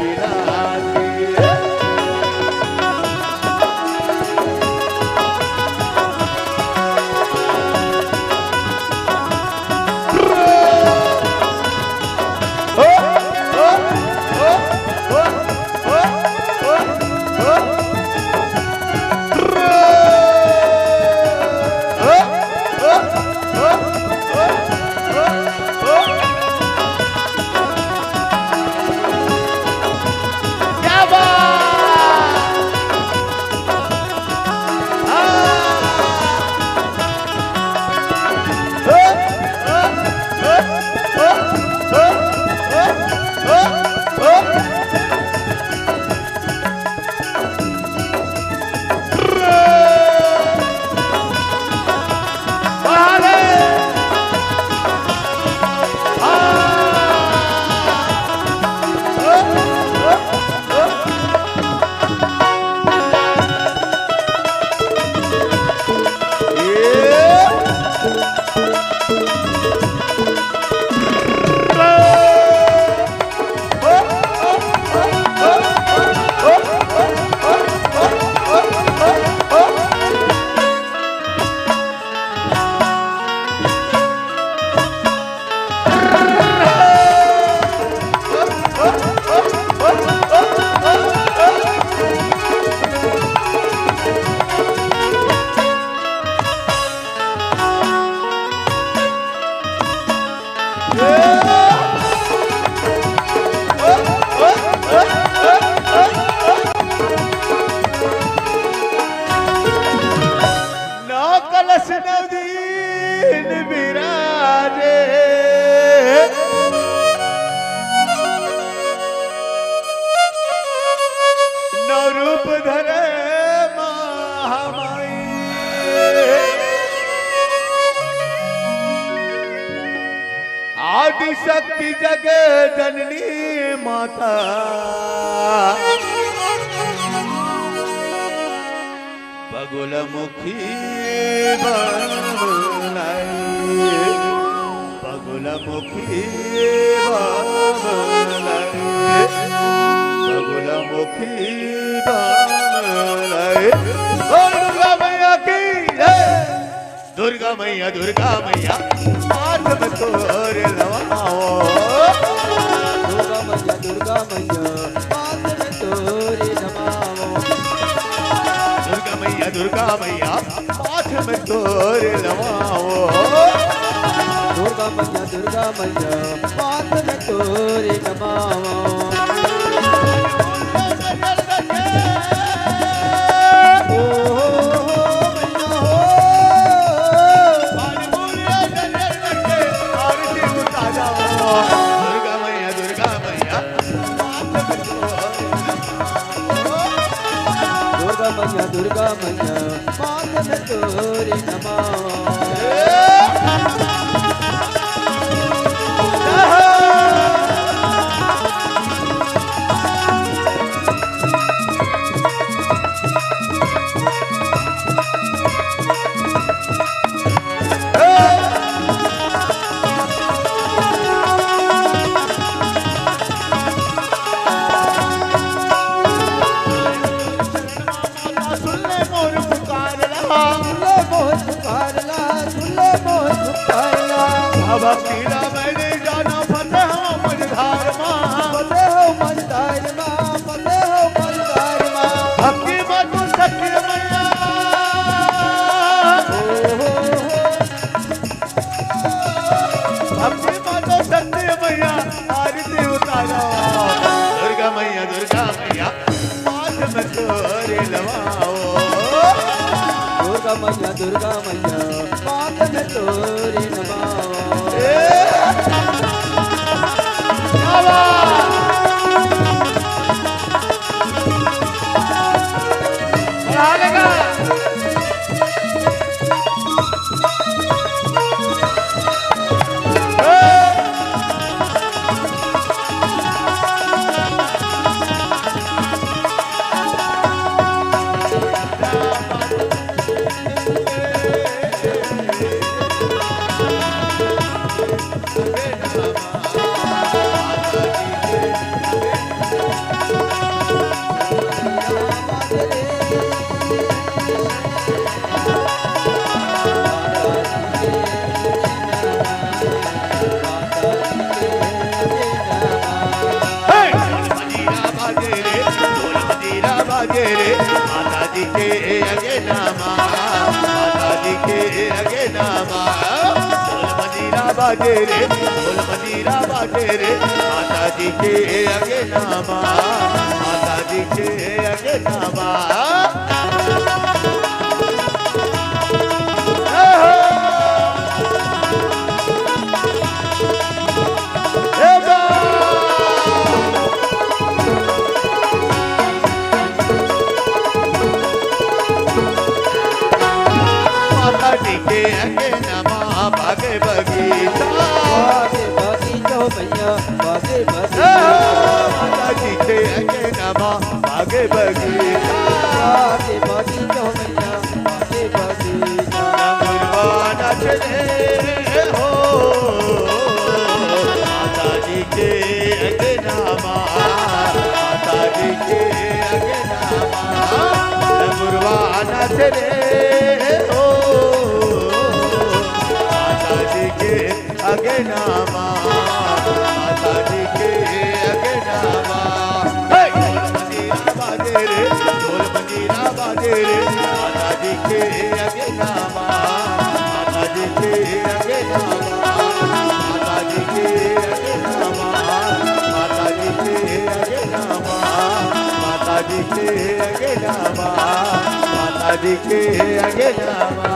विनाशी शक्ति जग जननी माता बगुलमुखी बाबलाई बगुलमुखी बाबलाई बगुलमुखी बाबलाई दुर्गा मैया की जय दुर्गा मैया हाथ में तोर लवाओ दुर्गा मैया हाथ में तोर लवाओ दुर्गा मैया हाथ में तोर लवाओ दुर्गा मैया हाथ में तोर लवाओ दुर्गा मैया हाथ में तोर नमाओ भक्तिला मैंने जाना फतेह हो मझधार माँ फतेह हो मझधार माँ फतेह हो मझधार माँ भक्ति मधु सत्य मैया भक्ति मधु सत्य मैया आरती उतारा दुर्गा मैया हाथ में तोरे लवाओ दुर्गा मैया हाथ में तोरे नमाओ बाजे रे ढोल मजीरा बाजे रे माता जी के अगे नामा माता जी के अगे नामा ढोल मजीरा बाजे रे ढोल मजीरा बाजे रे माता जी के अगे नामा माता जी के अगे नामा के अगे नमा भागे बगीचा भागे बगीचा भैया भागे बगीचा माता जी के अगे नमा भागे बगीचा भागे बगीचा भैया भागे बगीचा गुरबाना चले हो माता जी के अगे नमा माता जी के अगे नमा गुरबाना चले हो अगे नामा माता जी के अगे नामा ढोल मंजीरा बाजे रे ढोल मंजीरा बाजे रे माता जी के अगे नामा माता जी के अगे नामा माता जी के अगे नामा माता जी के अगे नामा माता जी के अगे नामा माता जी के अगे नामा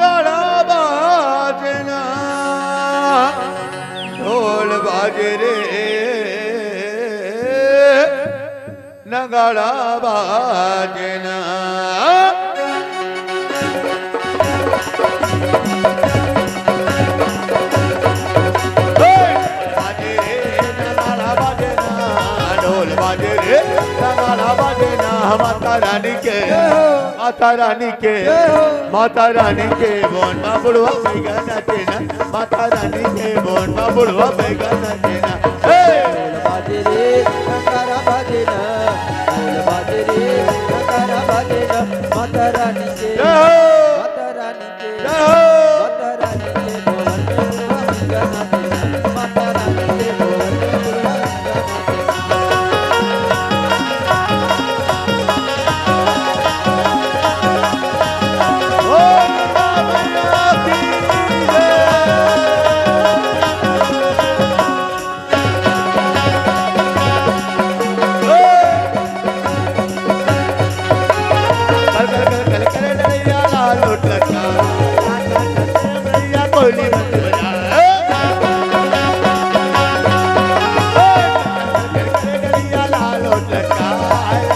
नगाड़ा बाजना ढोल बाजे रे नगाड़ा बाजना माता रानी के माता रानी के माता रानी के बोन मा बुढ़वा बैगा नाचेना माता रानी के बोन मा बुढ़वा बैगा नाचेना बाजे रे नगाड़ा बाजेना ढोल बाजे रे नगाड़ा बाजेना माता रानी के माता रानी के माता रानी के बोल में बुढ़वा बैगा नाचेना माता रानी के बोल में बुढ़वा बैगा नाचेना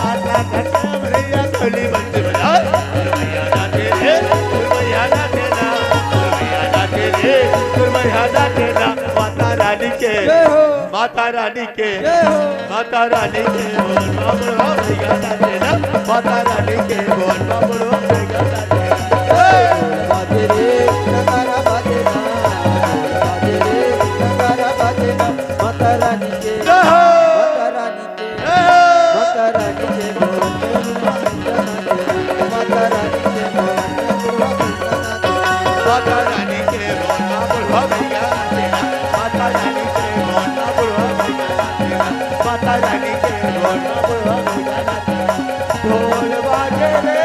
आता घटा भैया ढोली बंसी बजा भैया नाचे रे भैया नाचे ना भैया नाचे रे भैया नाचे ना माता रानी के जय हो माता रानी के जय हो माता रानी के बोल बाबड़ो भैया नाचे ना माता रानी के बोल बाबड़ो भैया नाचे ना बाजे रे नगारा बाजे ना बाजे रे नगारा बाजे ना माता रानी के माता रानी के माता रानी के बोल माता रानी के बोल माता रानी के बोल बाबड़ो भैया नाचे ना माता रानी के बोल बाबड़ो भैया नाचे ना माता रानी के बोल बाबड़ो भैया नाचे ना ढोल बाजे रे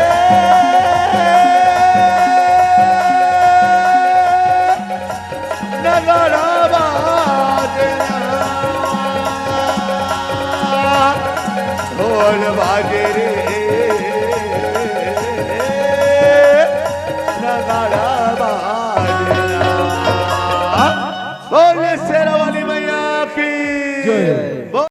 नगारा बाजे ना ढोल बाजे रे